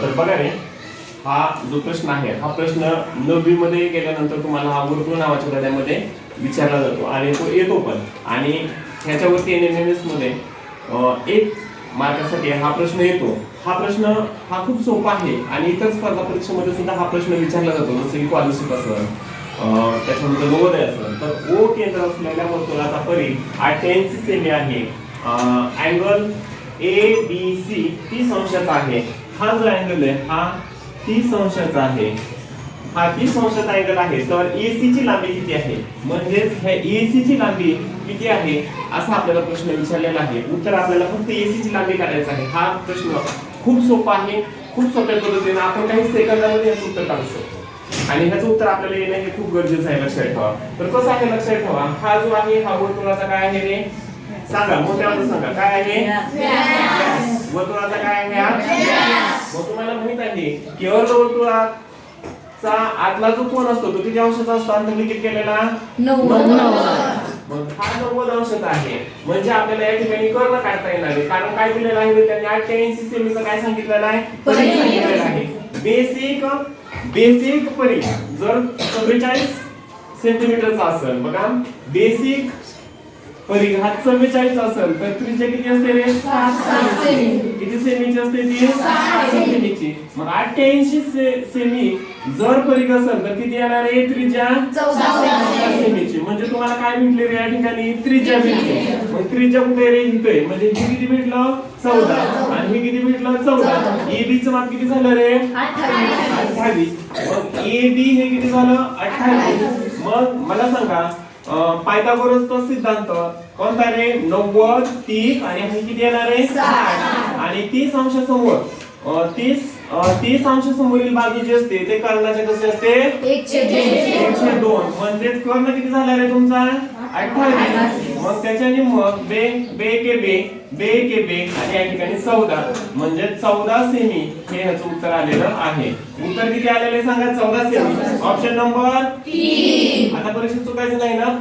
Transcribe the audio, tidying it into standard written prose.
तर बघा रे, हा जो प्रश्न आहे हा प्रश्न 9वी मध्ये गेल्यानंतर तुम्हाला हा वर्तुळ नावाच्या धड्यामध्ये विचारला जातो आणि तो येतो पण. आणि ह्याच्यावरती एनएमएमएस मध्ये 1 मार्कासाठी हा प्रश्न येतो. हा प्रश्न हा खूप सोपा आहे आणि इतर स्पर्धा परीक्षेमध्ये सुद्धा हा प्रश्न विचारला जातो, जसं की स्कॉलरशिप असेल, त्याच्यानंतर नवोदय असेल. तर ओ केंद्र असलेल्या वर्तुळाचा परिघ 88 सेमी आहे. अँगल ABC 30 अंशाचा आहे. हा जो अँगल आहे हा 30 अंशाचा आहे. हा 30 अंशाचा अँगल आहे. तर AC ची लांबी किती आहे, म्हणजेच ह्या AC ची लांबी किती आहे असा आपल्याला प्रश्न विचारलेला आहे. उत्तर आपल्याला फक्त AC ची लांबी काढायचं आहे. हा प्रश्न खूप सोपा आहे. खूप सोप्या पद्धतीने आपण काही सेकंदामध्ये याचं उत्तर काढू शकतो आणि ह्याचं उत्तर आपल्याला येणं हे खूप गरजेचं आहे. लक्षात ठेवा. तर कसं आहे लक्षात ठेवा, हा जो आहे हा वर्तुळाचा काय आहे रे, सांगा मोठ्या आवाजात सांगा, काय आहे वर्तुळाचा काय आहे. मग तुम्हाला माहित आहे की अर्धवर्तुळाचा आतला जो कोन असतो तो किती अंशाचा असतो अंतर्लिखित केलेला 90. मग हा 90 अंशाचा आहे. म्हणजे आपल्याला या ठिकाणी कर्ण काढता येणार आहे. कारण काय दिलेलं आहे त्यांनी 88 सेमीचं काय सांगितलेलं आहे, परिघ सांगितलेलं आहे. बेसिक परिघ जर 44 सेंटीमीटरचा असेल, बघा बेसिक परिघ हा 44 असेल तर त्रिज्या किती असते रे, 7 सेमी. किती सेमीची असते ती, 7 सेमीची. मग 88 सेमी जर परिघ असेल तर किती येणार आहे, त्रिज्या 14 सेमीची. म्हणजे तुम्हाला काय भेटले रे या ठिकाणी, त्रिज्या भेटली. मग त्रिज्या कुठे रे, इथे. म्हणजे हे किती भेटलं, 14 आणि हे किती भेटलं, 14. AB चं माप किती झालं रे, 28. मग AB हे किती झालं, 28. मग मला सांगा पायथागोरसचा सिद्धांत कोणता रे, 90 30 आणि हे किती येणार आहे, 60. आणि 30 अंशासमोर 30 अंशासमोरील बाजू जी असते ते कर्णाचे कसे असते, 1/2. म्हणजेच कर्ण किती झाला रे तुमचा, 28. मग त्याच्याने मग बे के बे आणि या ठिकाणी 14 म्हणजे 14 सेमी हे ह्याचं उत्तर आलेलं आहे. उत्तर किती आलेले सांगा, 14 सेमी. Option number 3. आता परीक्षेत चुकायचं नाही ना.